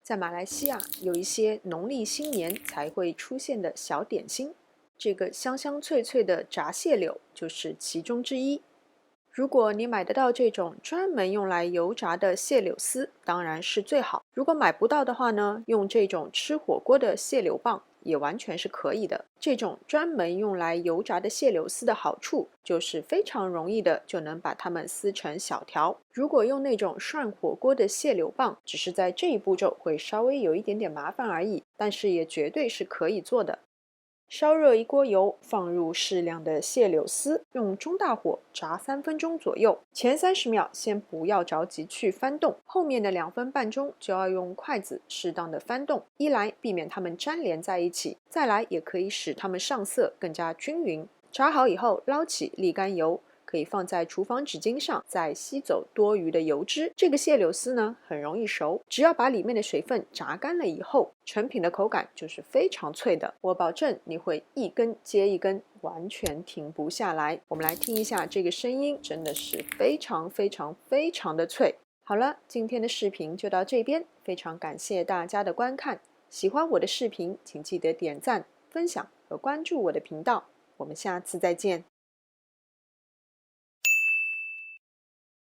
在马来西亚有一些农历新年才会出现的小点心，这个香香脆脆的炸蟹柳就是其中之一。如果你买得到这种专门用来油炸的蟹柳丝，当然是最好。如果买不到的话呢，用这种吃火锅的蟹柳棒也完全是可以的。这种专门用来油炸的蟹柳丝的好处就是非常容易的就能把它们撕成小条。如果用那种涮火锅的蟹柳棒，只是在这一步骤会稍微有一点点麻烦而已，但是也绝对是可以做的。烧热一锅油，放入适量的蟹柳丝，用中大火炸3分钟左右。前30秒先不要着急去翻动，后面的2分半钟就要用筷子适当的翻动，一来避免它们粘连在一起，再来也可以使它们上色更加均匀。炸好以后捞起沥干油，可以放在厨房纸巾上，再吸走多余的油脂。这个蟹柳丝呢很容易熟，只要把里面的水分炸干了以后，成品的口感就是非常脆的。我保证你会一根接一根，完全停不下来。我们来听一下这个声音，真的是非常非常非常的脆。好了，今天的视频就到这边，非常感谢大家的观看。喜欢我的视频，请记得点赞、分享和关注我的频道。我们下次再见。